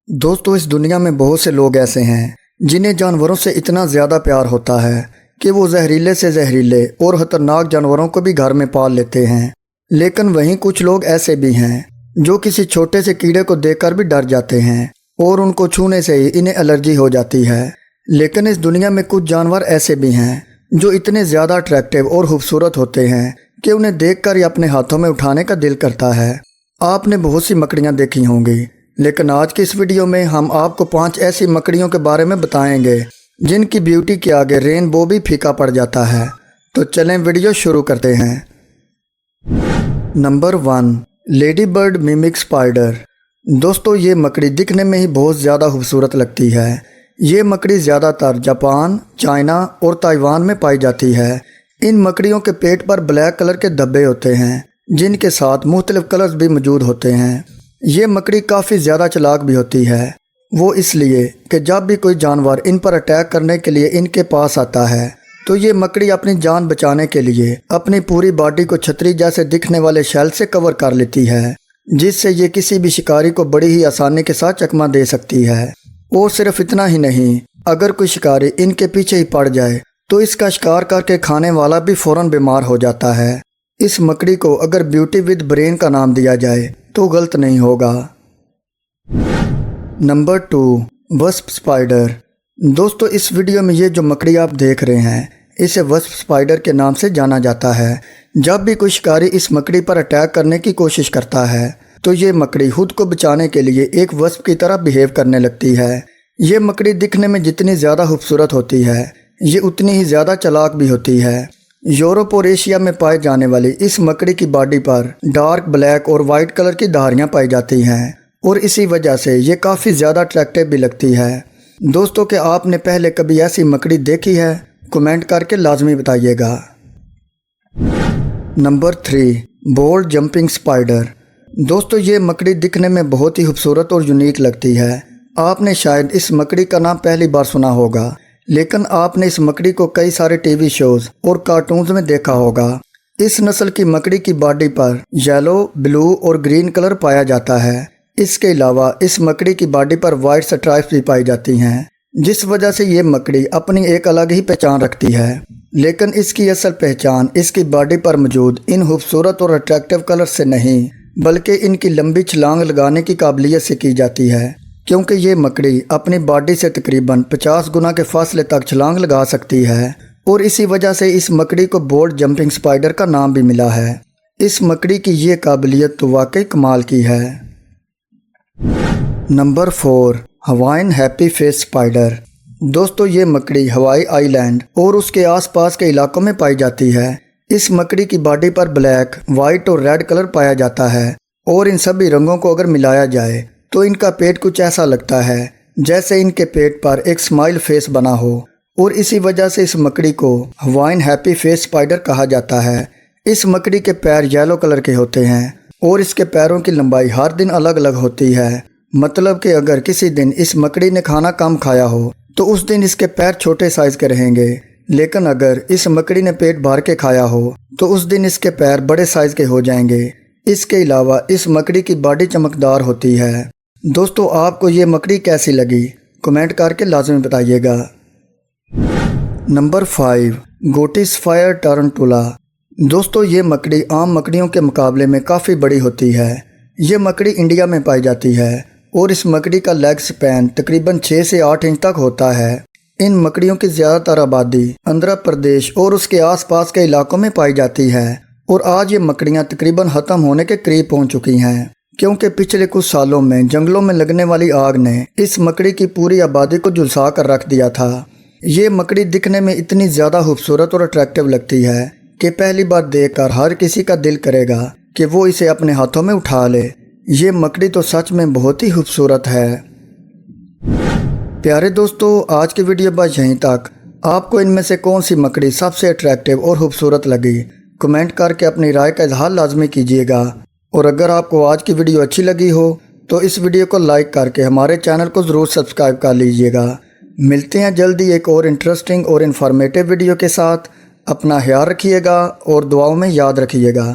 دوستو اس دنیا میں بہت سے لوگ ایسے ہیں جنہیں جانوروں سے اتنا زیادہ پیار ہوتا ہے کہ وہ زہریلے سے زہریلے اور خطرناک جانوروں کو بھی گھر میں پال لیتے ہیں۔ لیکن وہیں کچھ لوگ ایسے بھی ہیں جو کسی چھوٹے سے کیڑے کو دیکھ کر بھی ڈر جاتے ہیں اور ان کو چھونے سے ہی انہیں الرجی ہو جاتی ہے۔ لیکن اس دنیا میں کچھ جانور ایسے بھی ہیں جو اتنے زیادہ اٹریکٹیو اور خوبصورت ہوتے ہیں کہ انہیں دیکھ کر ہی اپنے ہاتھوں میں اٹھانے کا دل کرتا ہے۔ آپ نے بہت سی مکڑیاں دیکھی ہوں گی، لیکن آج کی اس ویڈیو میں ہم آپ کو 5 ایسی مکڑیوں کے بارے میں بتائیں گے جن کی بیوٹی کے آگے رین بو بھی پھیکا پڑ جاتا ہے۔ تو چلیں ویڈیو شروع کرتے ہیں۔ Number 1، lady bird mimic spider. دوستو یہ مکڑی دکھنے میں ہی بہت زیادہ خوبصورت لگتی ہے۔ یہ مکڑی زیادہ تر جاپان، چائنا اور تائیوان میں پائی جاتی ہے۔ ان مکڑیوں کے پیٹ پر بلیک کلر کے دھبے ہوتے ہیں جن کے ساتھ مختلف کلرز بھی موجود ہوتے ہیں۔ یہ مکڑی کافی زیادہ چلاک بھی ہوتی ہے، وہ اس لیے کہ جب بھی کوئی جانور ان پر اٹیک کرنے کے لیے ان کے پاس آتا ہے تو یہ مکڑی اپنی جان بچانے کے لیے اپنی پوری باڈی کو چھتری جیسے دکھنے والے شیل سے کور کر لیتی ہے، جس سے یہ کسی بھی شکاری کو بڑی ہی آسانی کے ساتھ چکما دے سکتی ہے۔ اور صرف اتنا ہی نہیں، اگر کوئی شکاری ان کے پیچھے ہی پڑ جائے تو اس کا شکار کر کے کھانے والا بھی فوراً بیمار ہو جاتا ہے۔ اس مکڑی کو اگر بیوٹی ود برین کا نام دیا جائے تو غلط نہیں ہوگا۔ Number 2، wasp spider. دوستو اس ویڈیو میں یہ جو مکڑی آپ دیکھ رہے ہیں اسے وسپ اسپائڈر کے نام سے جانا جاتا ہے۔ جب بھی کوئی شکاری اس مکڑی پر اٹیک کرنے کی کوشش کرتا ہے تو یہ مکڑی خود کو بچانے کے لیے ایک وسپ کی طرح بیہیو کرنے لگتی ہے۔ یہ مکڑی دکھنے میں جتنی زیادہ خوبصورت ہوتی ہے یہ اتنی ہی زیادہ چلاک بھی ہوتی ہے۔ یورپ اور ایشیا میں پائے جانے والی اس مکڑی کی باڈی پر ڈارک بلیک اور وائٹ کلر کی دھاریاں پائی جاتی ہیں اور اسی وجہ سے یہ کافی زیادہ اٹریکٹیو بھی لگتی ہے۔ دوستو کہ آپ نے پہلے کبھی ایسی مکڑی دیکھی ہے؟ کمنٹ کر کے لازمی بتائیے گا۔ Number 3، bold jumping spider. دوستو یہ مکڑی دکھنے میں بہت ہی خوبصورت اور یونیک لگتی ہے۔ آپ نے شاید اس مکڑی کا نام پہلی بار سنا ہوگا، لیکن آپ نے اس مکڑی کو کئی سارے ٹی وی شوز اور کارٹونز میں دیکھا ہوگا۔ اس نسل کی مکڑی کی باڈی پر یلو، بلو اور گرین کلر پایا جاتا ہے۔ اس کے علاوہ اس مکڑی کی باڈی پر وائٹ سٹرائپس بھی پائی جاتی ہیں، جس وجہ سے یہ مکڑی اپنی ایک الگ ہی پہچان رکھتی ہے۔ لیکن اس کی اصل پہچان اس کی باڈی پر موجود ان خوبصورت اور اٹریکٹیو کلر سے نہیں، بلکہ ان کی لمبی چھلانگ لگانے کی قابلیت سے کی جاتی ہے، کیونکہ یہ مکڑی اپنی باڈی سے تقریباً 50 گنا کے فاصلے تک چھلانگ لگا سکتی ہے، اور اسی وجہ سے اس مکڑی کو بولڈ جمپنگ اسپائڈر کا نام بھی ملا ہے۔ اس مکڑی کی یہ قابلیت تو واقعی کمال کی ہے۔ Number 4، Hawaiian happy face spider. دوستو یہ مکڑی ہوائی آئی لینڈ اور اس کے آس پاس کے علاقوں میں پائی جاتی ہے۔ اس مکڑی کی باڈی پر بلیک، وائٹ اور ریڈ کلر پایا جاتا ہے، اور ان سبھی رنگوں کو اگر ملایا جائے تو ان کا پیٹ کچھ ایسا لگتا ہے جیسے ان کے پیٹ پر ایک اسمائل فیس بنا ہو، اور اسی وجہ سے اس مکڑی کو ہوائین ہیپی فیس اسپائڈر کہا جاتا ہے۔ اس مکڑی کے پیر یلو کلر کے ہوتے ہیں اور اس کے پیروں کی لمبائی ہر دن الگ الگ ہوتی ہے۔ مطلب کہ اگر کسی دن اس مکڑی نے کھانا کم کھایا ہو تو اس دن اس کے پیر چھوٹے سائز کے رہیں گے، لیکن اگر اس مکڑی نے پیٹ بھر کے کھایا ہو تو اس دن اس کے پیر بڑے سائز کے ہو جائیں گے۔ اس کے علاوہ اس مکڑی کی باڈی چمکدار ہوتی ہے۔ دوستو آپ کو یہ مکڑی کیسی لگی؟ کمنٹ کر کے لازمی بتائیے گا۔ نمبر 5، گوٹیسفائر ٹارنٹولا۔ دوستو یہ مکڑی عام مکڑیوں کے مقابلے میں کافی بڑی ہوتی ہے۔ یہ مکڑی انڈیا میں پائی جاتی ہے اور اس مکڑی کا لیگ سپین تقریباً 6 سے 8 انچ تک ہوتا ہے۔ ان مکڑیوں کی زیادہ تر آبادی آندھرا پردیش اور اس کے آس پاس کے علاقوں میں پائی جاتی ہے، اور آج یہ مکڑیاں تقریباً ختم ہونے کے قریب پہنچ چکی ہیں، کیونکہ پچھلے کچھ سالوں میں جنگلوں میں لگنے والی آگ نے اس مکڑی کی پوری آبادی کو جھلسا کر رکھ دیا تھا۔ یہ مکڑی دکھنے میں اتنی زیادہ خوبصورت اور اٹریکٹیو لگتی ہے کہ پہلی بار دیکھ کر ہر کسی کا دل کرے گا کہ وہ اسے اپنے ہاتھوں میں اٹھا لے۔ یہ مکڑی تو سچ میں بہت ہی خوبصورت ہے۔ پیارے دوستو آج کی ویڈیو بس یہیں تک۔ آپ کو ان میں سے کون سی مکڑی سب سے اٹریکٹیو اور خوبصورت لگی؟ کمنٹ کر کے اپنی رائے کا اظہار لازمی کیجیے گا، اور اگر آپ کو آج کی ویڈیو اچھی لگی ہو تو اس ویڈیو کو لائک کر کے ہمارے چینل کو ضرور سبسکرائب کر لیجیے گا۔ ملتے ہیں جلدی ایک اور انٹرسٹنگ اور انفارمیٹیو ویڈیو کے ساتھ۔ اپنا خیال رکھیے گا اور دعاؤں میں یاد رکھیے گا۔